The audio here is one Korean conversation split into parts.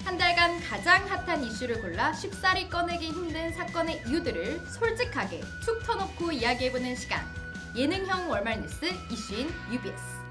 한 달간 가장 핫한 이슈를 골라 쉽사리 꺼내기 힘든 사건의 이유들을 솔직하게 툭 터놓고 이야기해보는 시간. 예능형 월말 뉴스 이슈인 UBS.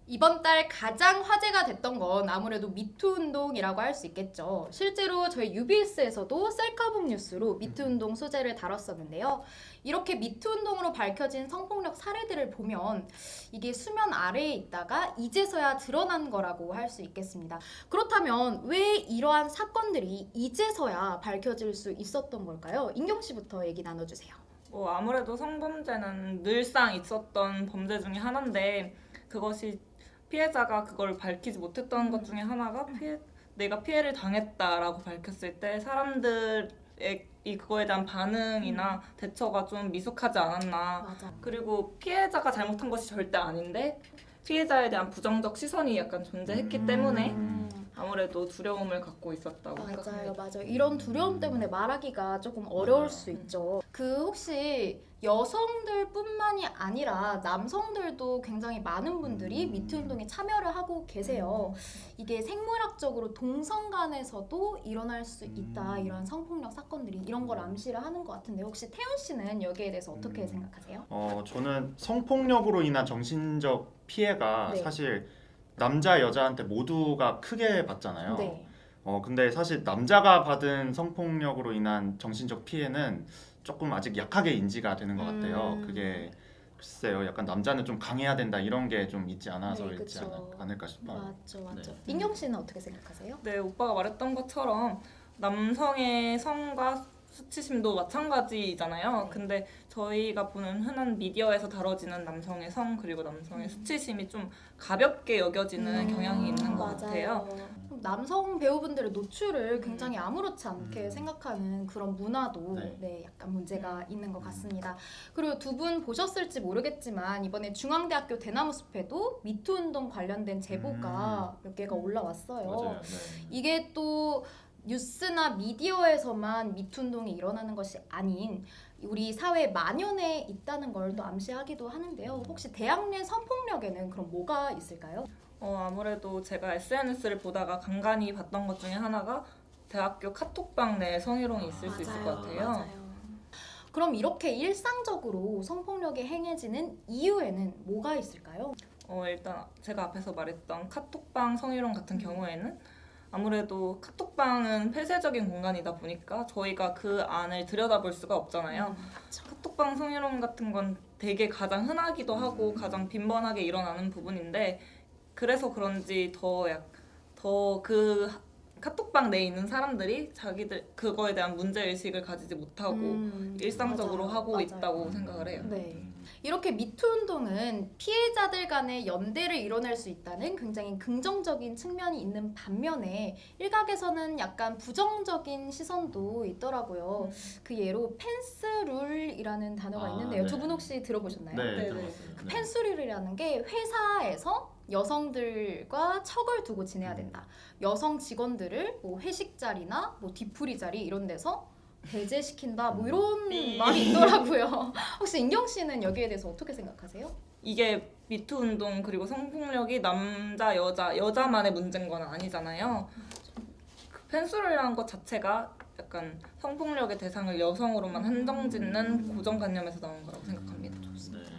이번 달 가장 화제가 됐던 건 아무래도 미투 운동이라고 할 수 있겠죠. 실제로 저희 UBS에서도 셀카봉 뉴스로 미투 운동 소재를 다뤘었는데요. 이렇게 미투 운동으로 밝혀진 성폭력 사례들을 보면 이게 수면 아래에 있다가 이제서야 드러난 거라고 할 수 있겠습니다. 그렇다면 왜 이러한 사건들이 이제서야 밝혀질 수 있었던 걸까요? 인경 씨부터 얘기 나눠주세요. 아무래도 성범죄는 늘상 있었던 범죄 중에 하나인데 그것이 피해자가 그걸 밝히지 못했던 것 중에 하나가 내가 피해를 당했다라고 밝혔을 때 사람들의 그거에 대한 반응이나 대처가 좀 미숙하지 않았나. 맞아. 그리고 피해자가 잘못한 것이 절대 아닌데 피해자에 대한 부정적 시선이 약간 존재했기 때문에 아무래도 두려움을 갖고 있었다고 생각합니다. 맞아요. 이런 두려움 때문에 말하기가 조금 어려울 수 있죠. 혹시 여성들뿐만이 아니라 남성들도 굉장히 많은 분들이 미투 운동에 참여를 하고 계세요. 이게 생물학적으로 동성 간에서도 일어날 수 있다. 이런 성폭력 사건들이 이런 걸 암시를 하는 것 같은데 혹시 태훈 씨는 여기에 대해서 어떻게 생각하세요? 저는 성폭력으로 인한 정신적 피해가 네. 사실 남자 여자한테 모두가 크게 받잖아요. 네. 근데 사실 남자가 받은 성폭력으로 인한 정신적 피해는 조금 아직 약하게 인지가 되는 것 같아요. 그게 글쎄요, 약간 남자는 좀 강해야 된다 이런 게 좀 있지 않아서 네, 있지 그쵸. 않을까 싶어요. 맞죠. 네. 인경 씨는 어떻게 생각하세요? 네, 오빠가 말했던 것처럼 남성의 성과 수치심도 마찬가지잖아요. 네. 근데 저희가 보는 흔한 미디어에서 다뤄지는 남성의 성 그리고 남성의 수치심이 좀 가볍게 여겨지는 경향이 있는 것 같아요. 남성 배우분들의 노출을 굉장히 아무렇지 않게 생각하는 그런 문화도 네. 약간 문제가 있는 것 같습니다. 그리고 두 분 보셨을지 모르겠지만 이번에 중앙대학교 대나무 숲에도 미투 운동 관련된 제보가 몇 개가 올라왔어요. 맞아요. 네. 이게 또 뉴스나 미디어에서만 미투 운동이 일어나는 것이 아닌 우리 사회 만연해 있다는 걸 또 암시하기도 하는데요. 혹시 대학 내 성폭력에는 그럼 뭐가 있을까요? 아무래도 제가 SNS를 보다가 간간히 봤던 것 중에 하나가 대학교 카톡방 내 성희롱이 있을 수 있을 것 같아요. 맞아요. 그럼 이렇게 일상적으로 성폭력이 행해지는 이유에는 뭐가 있을까요? 일단 제가 앞에서 말했던 카톡방 성희롱 같은 경우에는 아무래도 카톡방은 폐쇄적인 공간이다 보니까 저희가 그 안을 들여다볼 수가 없잖아요. 카톡방 성희롱 같은 건 되게 가장 흔하기도 하고 가장 빈번하게 일어나는 부분인데 그래서 그런지 더 그 카톡방 내에 있는 사람들이 자기들 그거에 대한 문제의식을 가지지 못하고 일상적으로 하고 있다고 생각을 해요. 네. 이렇게 미투 운동은 피해자들 간의 연대를 이뤄낼 수 있다는 굉장히 긍정적인 측면이 있는 반면에 일각에서는 약간 부정적인 시선도 있더라고요. 그 예로 펜스룰이라는 단어가 있는데요. 네. 두 분 혹시 들어보셨나요? 네, 네, 들어봤어요. 네. 펜스룰이라는 게 회사에서 여성들과 척을 두고 지내야 된다. 여성 직원들을 뭐 회식 자리나 뭐 뒤풀이 자리 이런 데서 배제시킨다. 뭐 이런 말이 있더라고요. 혹시 인경 씨는 여기에 대해서 어떻게 생각하세요? 이게 미투 운동 그리고 성폭력이 남자 여자만의 문제인 건 아니잖아요. 그 펜스룰이라는 것 자체가 약간 성폭력의 대상을 여성으로만 한정짓는 고정관념에서 나온 거라고 생각합니다.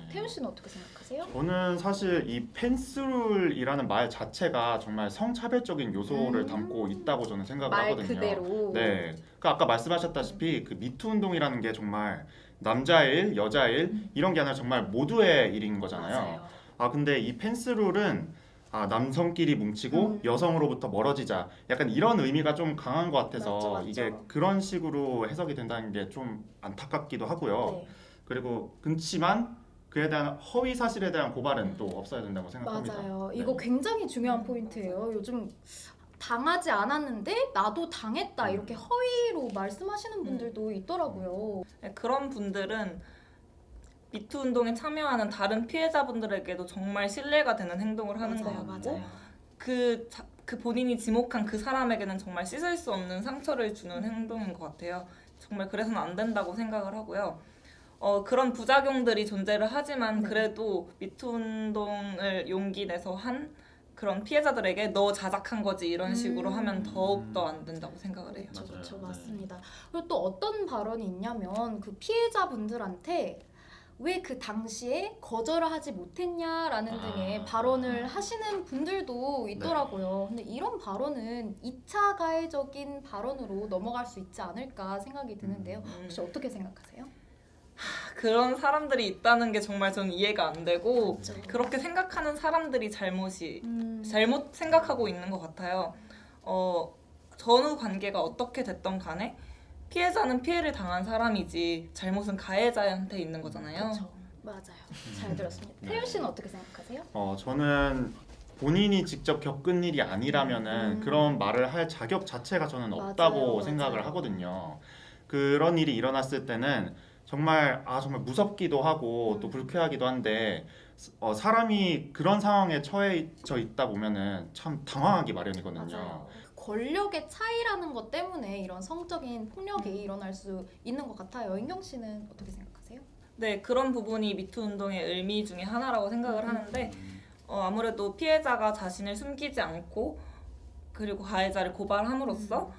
태훈 씨는 어떻게 생각하세요? 저는 사실 이 펜스룰이라는 말 자체가 정말 성차별적인 요소를 담고 있다고 저는 생각을 말 하거든요. 그대로. 네, 그러니까 아까 말씀하셨다시피 그 미투 운동이라는 게 정말 남자의 일, 여자의 일 이런 게 아니라 정말 모두의 일인 거잖아요. 맞아요. 근데 이 펜스룰은 남성끼리 뭉치고 여성으로부터 멀어지자 약간 이런 의미가 좀 강한 것 같아서 맞죠. 이게 그런 식으로 해석이 된다는 게 좀 안타깝기도 하고요. 네. 그리고 그렇지만 그에 대한 허위 사실에 대한 고발은 또 없어야 된다고 생각합니다. 맞아요. 네. 이거 굉장히 중요한 포인트예요. 요즘 당하지 않았는데 나도 당했다 이렇게 허위로 말씀하시는 분들도 있더라고요. 그런 분들은 미투 운동에 참여하는 다른 피해자분들에게도 정말 신뢰가 되는 행동을 하는 것 맞아요, 같고 맞아요. 그 본인이 지목한 그 사람에게는 정말 씻을 수 없는 상처를 주는 행동인 것 같아요. 정말 그래서는 안 된다고 생각을 하고요. 그런 부작용들이 존재를 하지만 네. 그래도 미투 운동을 용기 내서 한 그런 피해자들에게 너 자작한 거지 이런 식으로 하면 더욱더 안 된다고 생각을 해요. 그렇죠, 맞아요. 그렇죠, 네. 맞습니다. 그리고 또 어떤 발언이 있냐면 그 피해자분들한테 왜 그 당시에 거절을 하지 못했냐라는 등의 발언을 하시는 분들도 있더라고요. 근데 이런 발언은 2차 가해적인 발언으로 넘어갈 수 있지 않을까 생각이 드는데요. 혹시 어떻게 생각하세요? 그런 사람들이 있다는 게 정말 저는 이해가 안 되고 그렇죠. 그렇게 생각하는 사람들이 잘못 생각하고 있는 것 같아요. 전후 관계가 어떻게 됐던 간에 피해자는 피해를 당한 사람이지 잘못은 가해자한테 있는 거잖아요. 그렇죠. 맞아요. 잘 들었습니다. 태윤 씨는 어떻게 생각하세요? 저는 본인이 직접 겪은 일이 아니라면은 그런 말을 할 자격 자체가 저는 없다고 맞아요, 생각을 맞아요. 하거든요. 그런 일이 일어났을 때는 정말 정말 무섭기도 하고 또 불쾌하기도 한데 사람이 그런 상황에 처해져 있다 보면은 참 당황하기 마련이거든요. 맞아요. 권력의 차이라는 것 때문에 이런 성적인 폭력이 일어날 수 있는 것 같아요. 인경 씨는 어떻게 생각하세요? 네, 그런 부분이 미투 운동의 의미 중에 하나라고 생각을 하는데 아무래도 피해자가 자신을 숨기지 않고 그리고 가해자를 고발함으로써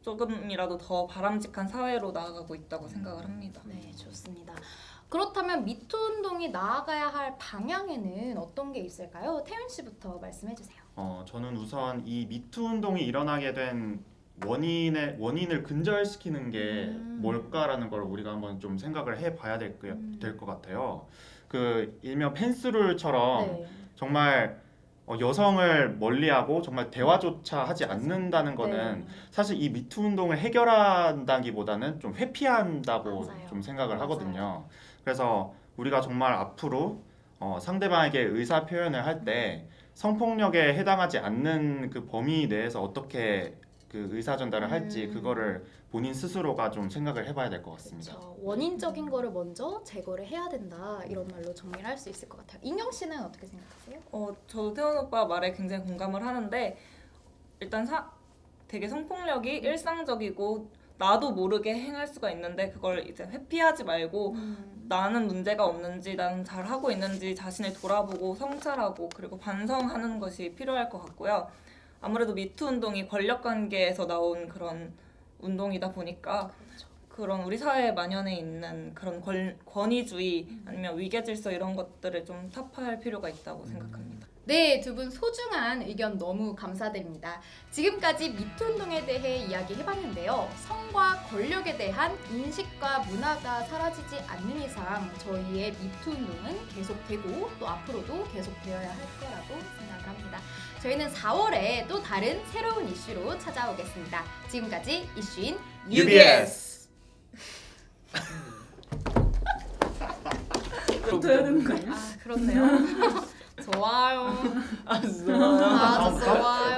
조금이라도 더 바람직한 사회로 나아가고 있다고 생각을 합니다. 네, 좋습니다. 그렇다면 미투 운동이 나아가야 할 방향에는 어떤 게 있을까요? 태윤 씨부터 말씀해 주세요. 저는 우선 이 미투 운동이 일어나게 된 원인을 근절시키는 게 뭘까라는 걸 우리가 한번 좀 생각을 해봐야 될 것 같아요. 그 일명 펜스룰처럼 네. 정말 여성을 멀리하고 정말 대화조차 하지 않는다는 거는 네. 사실 이 미투 운동을 해결한다기보다는 좀 회피한다고 맞아요. 좀 생각을 맞아요. 하거든요. 그래서 우리가 정말 앞으로 상대방에게 의사 표현을 할 때 성폭력에 해당하지 않는 그 범위 내에서 어떻게 그 의사 전달을 할지 그거를 본인 스스로가 좀 생각을 해봐야 될 것 같습니다. 그렇죠. 원인적인 거를 먼저 제거를 해야 된다. 이런 말로 정리할 수 있을 것 같아요. 인경 씨는 어떻게 생각하세요? 저도 태원 오빠 말에 굉장히 공감을 하는데 일단 되게 성폭력이 일상적이고 나도 모르게 행할 수가 있는데 그걸 이제 회피하지 말고 나는 문제가 없는지 나는 잘하고 있는지 자신을 돌아보고 성찰하고 그리고 반성하는 것이 필요할 것 같고요. 아무래도 미투 운동이 권력 관계에서 나온 그런 운동이다 보니까 그런 우리 사회에 만연해 있는 그런 권위주의 아니면 위계 질서 이런 것들을 좀 타파할 필요가 있다고 생각합니다. 네, 두 분 소중한 의견 너무 감사드립니다. 지금까지 미투 운동에 대해 이야기해봤는데요. 성과 권력에 대한 인식과 문화가 사라지지 않는 이상 저희의 미투 운동은 계속되고 또 앞으로도 계속되어야 할 거라고 생각을 합니다. 저희는 4월에 또 다른 새로운 이슈로 찾아오겠습니다. 지금까지 이슈인 UBS! 돼야 되는 거 아니야? 아, 그렇네요. 좋아요. 좋아요. 좋아요.